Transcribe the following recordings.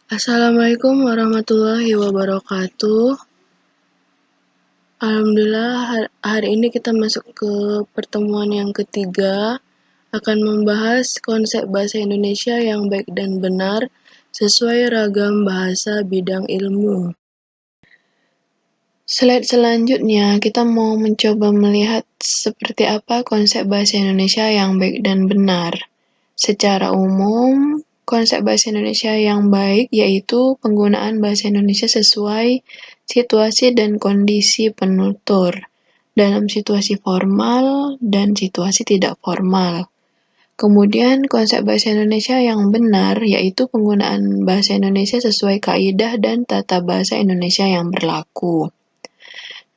Assalamualaikum warahmatullahi wabarakatuh. Alhamdulillah hari ini kita masuk ke pertemuan yang ketiga, akan membahas konsep bahasa Indonesia yang baik dan benar sesuai ragam bahasa bidang ilmu. Slide selanjutnya, kita mau mencoba melihat seperti apa konsep bahasa Indonesia yang baik dan benar. Secara umum, konsep bahasa Indonesia yang baik yaitu penggunaan bahasa Indonesia sesuai situasi dan kondisi penutur, dalam situasi formal dan situasi tidak formal. Kemudian, konsep bahasa Indonesia yang benar yaitu penggunaan bahasa Indonesia sesuai kaidah dan tata bahasa Indonesia yang berlaku.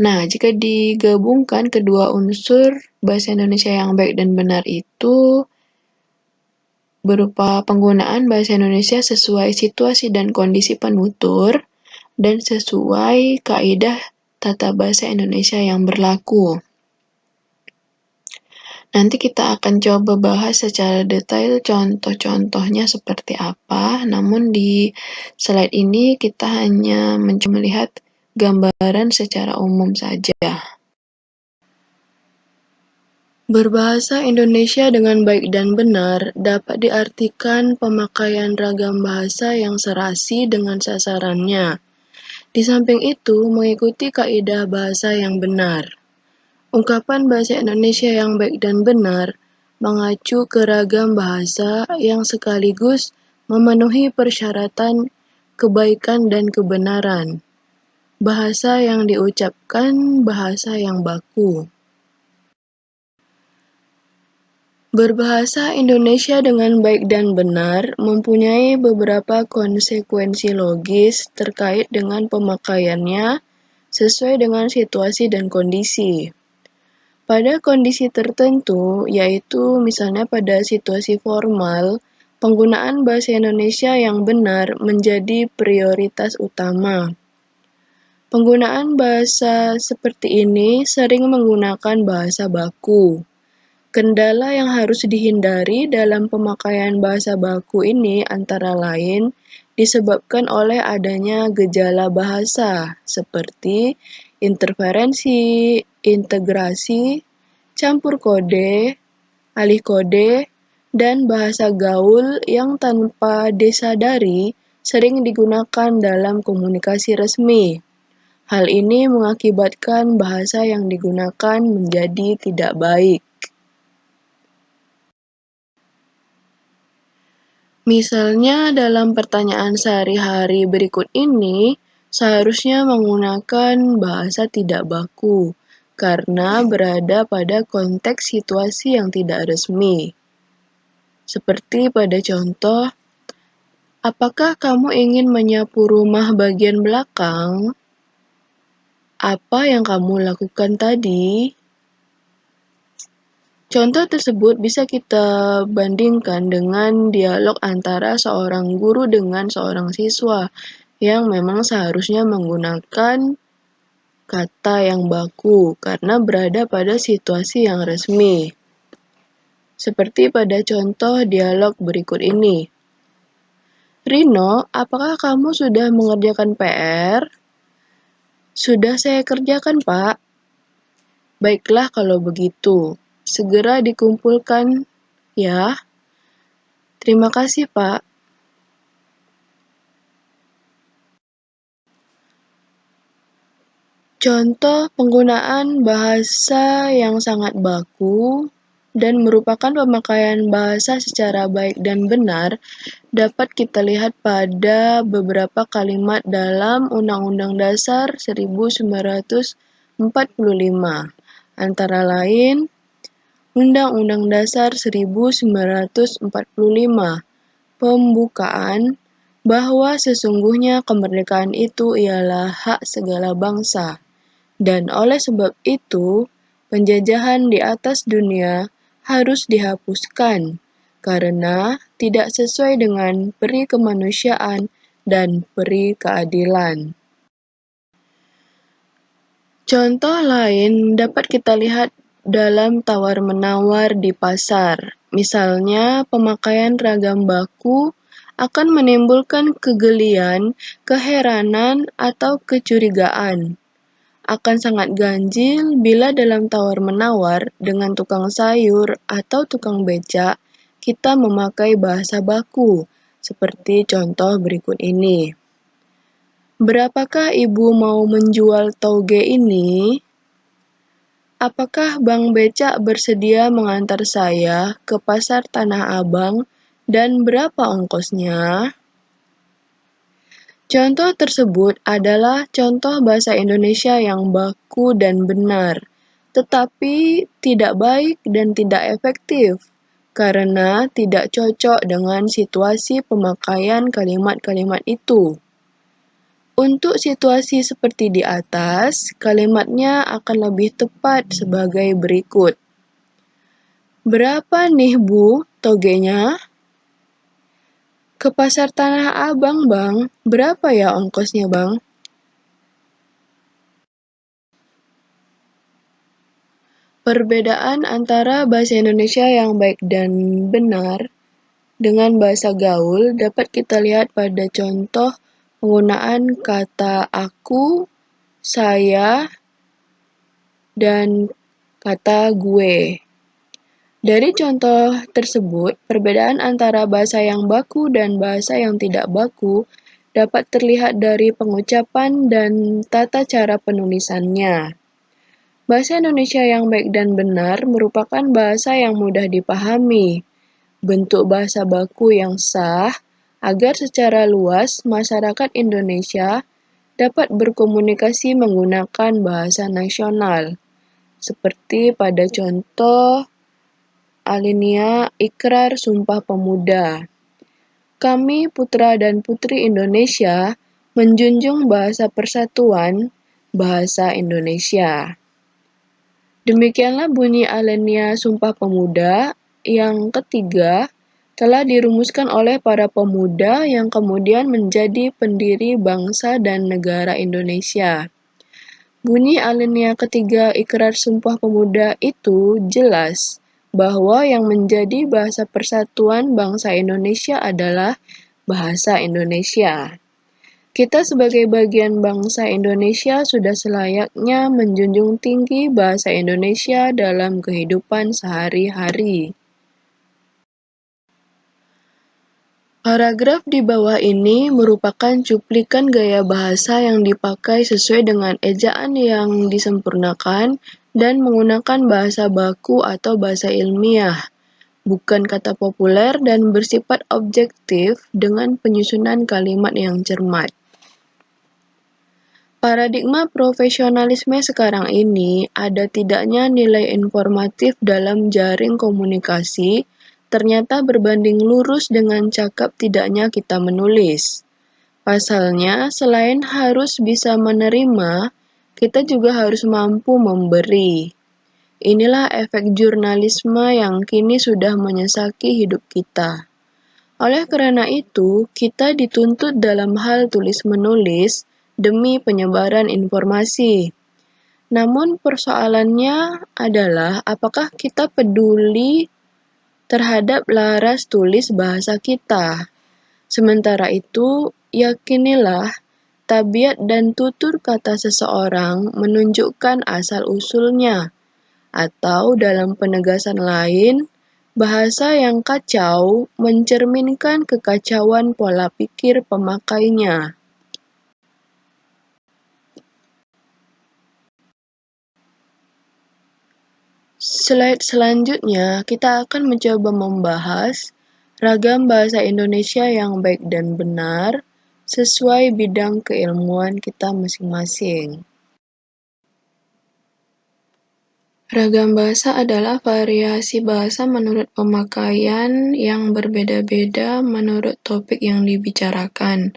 Nah, jika digabungkan kedua unsur bahasa Indonesia yang baik dan benar itu berupa penggunaan bahasa Indonesia sesuai situasi dan kondisi penutur dan sesuai kaidah tata bahasa Indonesia yang berlaku. Nanti kita akan coba bahas secara detail contoh-contohnya seperti apa, namun di slide ini kita hanya mencoba melihat gambaran secara umum saja. Berbahasa Indonesia dengan baik dan benar dapat diartikan pemakaian ragam bahasa yang serasi dengan sasarannya. Di samping itu, mengikuti kaidah bahasa yang benar. Ungkapan bahasa Indonesia yang baik dan benar mengacu ke ragam bahasa yang sekaligus memenuhi persyaratan kebaikan dan kebenaran. Bahasa yang diucapkan bahasa yang baku. Berbahasa Indonesia dengan baik dan benar mempunyai beberapa konsekuensi logis terkait dengan pemakaiannya sesuai dengan situasi dan kondisi. Pada kondisi tertentu, yaitu misalnya pada situasi formal, penggunaan bahasa Indonesia yang benar menjadi prioritas utama. Penggunaan bahasa seperti ini sering menggunakan bahasa baku. Kendala yang harus dihindari dalam pemakaian bahasa baku ini antara lain disebabkan oleh adanya gejala bahasa seperti interferensi, integrasi, campur kode, alih kode, dan bahasa gaul yang tanpa disadari sering digunakan dalam komunikasi resmi. Hal ini mengakibatkan bahasa yang digunakan menjadi tidak baik. Misalnya dalam pertanyaan sehari-hari berikut ini, seharusnya menggunakan bahasa tidak baku, karena berada pada konteks situasi yang tidak resmi. Seperti pada contoh, apakah kamu ingin menyapu rumah bagian belakang? Apa yang kamu lakukan tadi? Contoh tersebut bisa kita bandingkan dengan dialog antara seorang guru dengan seorang siswa yang memang seharusnya menggunakan kata yang baku karena berada pada situasi yang resmi. Seperti pada contoh dialog berikut ini. Rino, apakah kamu sudah mengerjakan PR? Sudah saya kerjakan, Pak. Baiklah kalau begitu. Segera dikumpulkan, ya. Terima kasih, Pak. Contoh penggunaan bahasa yang sangat baku dan merupakan pemakaian bahasa secara baik dan benar dapat kita lihat pada beberapa kalimat dalam Undang-Undang Dasar 1945. Antara lain, Undang-Undang Dasar 1945, pembukaan bahwa sesungguhnya kemerdekaan itu ialah hak segala bangsa, dan oleh sebab itu, penjajahan di atas dunia harus dihapuskan, karena tidak sesuai dengan peri kemanusiaan dan peri keadilan. Contoh lain dapat kita lihat dalam tawar-menawar di pasar, misalnya pemakaian ragam baku akan menimbulkan kegelian, keheranan, atau kecurigaan. Akan sangat ganjil bila dalam tawar-menawar dengan tukang sayur atau tukang becak, kita memakai bahasa baku, seperti contoh berikut ini. Berapakah ibu mau menjual toge ini? Apakah Bang Becak bersedia mengantar saya ke pasar Tanah Abang dan berapa ongkosnya? Contoh tersebut adalah contoh bahasa Indonesia yang baku dan benar, tetapi tidak baik dan tidak efektif karena tidak cocok dengan situasi pemakaian kalimat-kalimat itu. Untuk situasi seperti di atas, kalimatnya akan lebih tepat sebagai berikut. Berapa nih Bu togenya? Ke pasar Tanah Abang, Bang. Berapa ya ongkosnya, Bang? Perbedaan antara bahasa Indonesia yang baik dan benar dengan bahasa gaul dapat kita lihat pada contoh penggunaan kata aku, saya, dan kata gue. Dari contoh tersebut, perbedaan antara bahasa yang baku dan bahasa yang tidak baku dapat terlihat dari pengucapan dan tata cara penulisannya. Bahasa Indonesia yang baik dan benar merupakan bahasa yang mudah dipahami, bentuk bahasa baku yang sah, agar secara luas masyarakat Indonesia dapat berkomunikasi menggunakan bahasa nasional, seperti pada contoh alinea Ikrar Sumpah Pemuda. Kami putra dan putri Indonesia menjunjung bahasa persatuan, bahasa Indonesia. Demikianlah bunyi alinea Sumpah Pemuda yang ketiga telah dirumuskan oleh para pemuda yang kemudian menjadi pendiri bangsa dan negara Indonesia. Bunyi alinea ketiga Ikrar Sumpah Pemuda itu jelas bahwa yang menjadi bahasa persatuan bangsa Indonesia adalah bahasa Indonesia. Kita sebagai bagian bangsa Indonesia sudah selayaknya menjunjung tinggi bahasa Indonesia dalam kehidupan sehari-hari. Paragraf di bawah ini merupakan cuplikan gaya bahasa yang dipakai sesuai dengan ejaan yang disempurnakan dan menggunakan bahasa baku atau bahasa ilmiah, bukan kata populer dan bersifat objektif dengan penyusunan kalimat yang cermat. Paradigma profesionalisme sekarang ini ada tidaknya nilai informatif dalam jaring komunikasi ternyata berbanding lurus dengan cakap tidaknya kita menulis. Pasalnya, selain harus bisa menerima, kita juga harus mampu memberi. Inilah efek jurnalisme yang kini sudah menyesaki hidup kita. Oleh karena itu, kita dituntut dalam hal tulis-menulis demi penyebaran informasi. Namun persoalannya adalah apakah kita peduli terhadap laras tulis bahasa kita. Sementara itu, yakinilah tabiat dan tutur kata seseorang menunjukkan asal-usulnya, atau dalam penegasan lain, bahasa yang kacau mencerminkan kekacauan pola pikir pemakainya. Slide selanjutnya, kita akan mencoba membahas ragam bahasa Indonesia yang baik dan benar sesuai bidang keilmuan kita masing-masing. Ragam bahasa adalah variasi bahasa menurut pemakaian yang berbeda-beda menurut topik yang dibicarakan,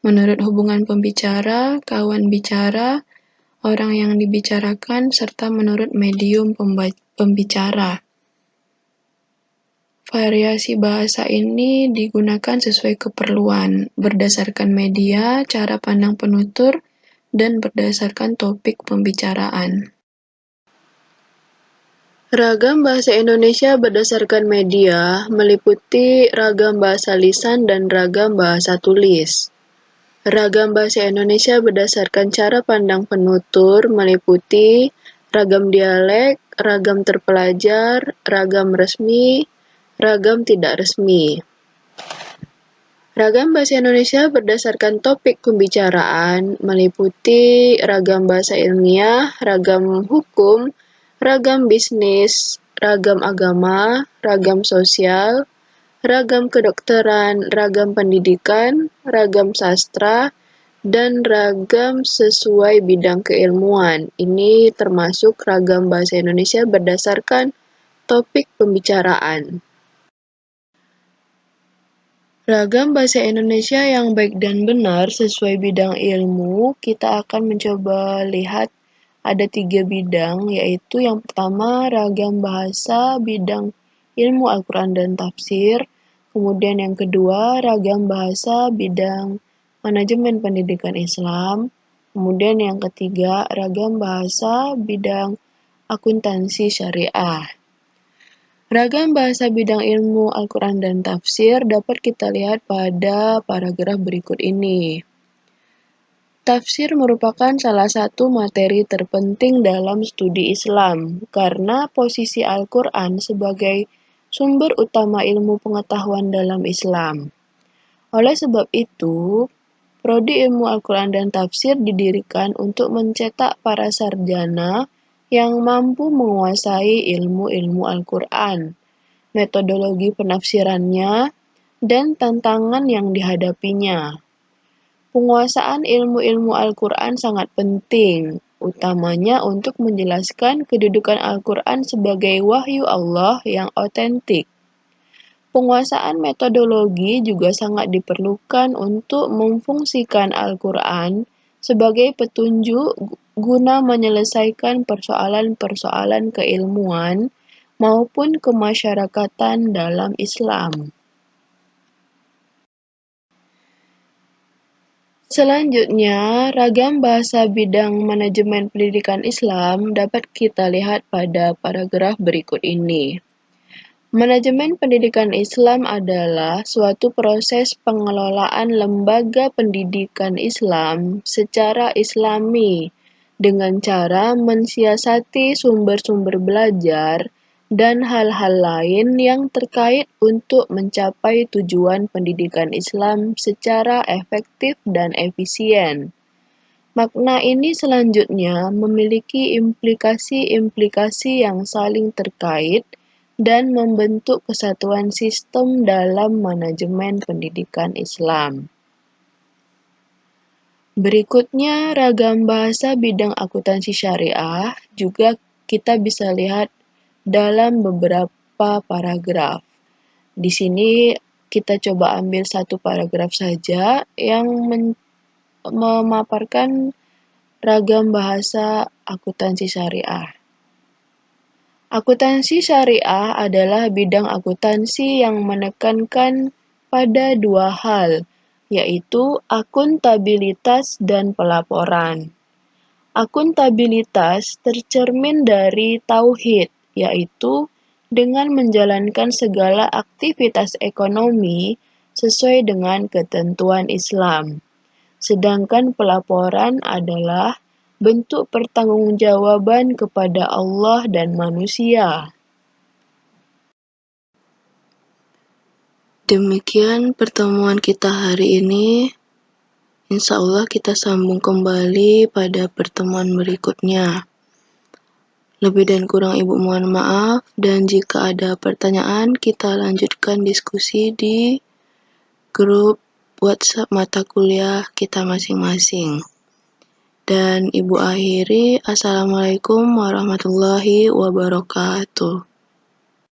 menurut hubungan pembicara, kawan bicara, orang yang dibicarakan, serta menurut medium pembicara. Variasi bahasa ini digunakan sesuai keperluan, berdasarkan media, cara pandang penutur, dan berdasarkan topik pembicaraan. Ragam bahasa Indonesia berdasarkan media meliputi ragam bahasa lisan dan ragam bahasa tulis. Ragam bahasa Indonesia berdasarkan cara pandang penutur meliputi ragam dialek, ragam terpelajar, ragam resmi, ragam tidak resmi. Ragam bahasa Indonesia berdasarkan topik pembicaraan meliputi ragam bahasa ilmiah, ragam hukum, ragam bisnis, ragam agama, ragam sosial, ragam kedokteran, ragam pendidikan, ragam sastra, dan ragam sesuai bidang keilmuan. Ini termasuk ragam bahasa Indonesia berdasarkan topik pembicaraan. Ragam bahasa Indonesia yang baik dan benar sesuai bidang ilmu, kita akan mencoba lihat ada 3 bidang, yaitu yang pertama ragam bahasa bidang ilmu Al-Quran dan tafsir, kemudian yang kedua ragam bahasa bidang manajemen pendidikan Islam, kemudian yang ketiga ragam bahasa bidang akuntansi syariah. Ragam bahasa bidang ilmu Al-Quran dan tafsir dapat kita lihat pada paragraf berikut ini. Tafsir merupakan salah satu materi terpenting dalam studi Islam karena posisi Al-Quran sebagai sumber utama ilmu pengetahuan dalam Islam. Oleh sebab itu, Prodi Ilmu Al-Quran dan Tafsir didirikan untuk mencetak para sarjana yang mampu menguasai ilmu-ilmu Al-Quran, metodologi penafsirannya, dan tantangan yang dihadapinya. Penguasaan ilmu-ilmu Al-Quran sangat penting, utamanya untuk menjelaskan kedudukan Al-Quran sebagai wahyu Allah yang otentik. Penguasaan metodologi juga sangat diperlukan untuk memfungsikan Al-Quran sebagai petunjuk guna menyelesaikan persoalan-persoalan keilmuan maupun kemasyarakatan dalam Islam. Selanjutnya, ragam bahasa bidang manajemen pendidikan Islam dapat kita lihat pada paragraf berikut ini. Manajemen pendidikan Islam adalah suatu proses pengelolaan lembaga pendidikan Islam secara Islami dengan cara mensiasati sumber-sumber belajar dan hal-hal lain yang terkait untuk mencapai tujuan pendidikan Islam secara efektif dan efisien. Makna ini selanjutnya memiliki implikasi-implikasi yang saling terkait dan membentuk kesatuan sistem dalam manajemen pendidikan Islam. Berikutnya, ragam bahasa bidang akuntansi syariah juga kita bisa lihat dalam beberapa paragraf. Di sini kita coba ambil satu paragraf saja yang memaparkan ragam bahasa akuntansi syariah. Akuntansi syariah adalah bidang akuntansi yang menekankan pada dua hal, yaitu akuntabilitas dan pelaporan. Akuntabilitas tercermin dari tauhid, yaitu dengan menjalankan segala aktivitas ekonomi sesuai dengan ketentuan Islam. Sedangkan pelaporan adalah bentuk pertanggungjawaban kepada Allah dan manusia. Demikian pertemuan kita hari ini. Insya Allah kita sambung kembali pada pertemuan berikutnya. Lebih dan kurang Ibu mohon maaf, dan jika ada pertanyaan kita lanjutkan diskusi di grup WhatsApp mata kuliah kita masing-masing. Dan Ibu akhiri, Assalamualaikum warahmatullahi wabarakatuh.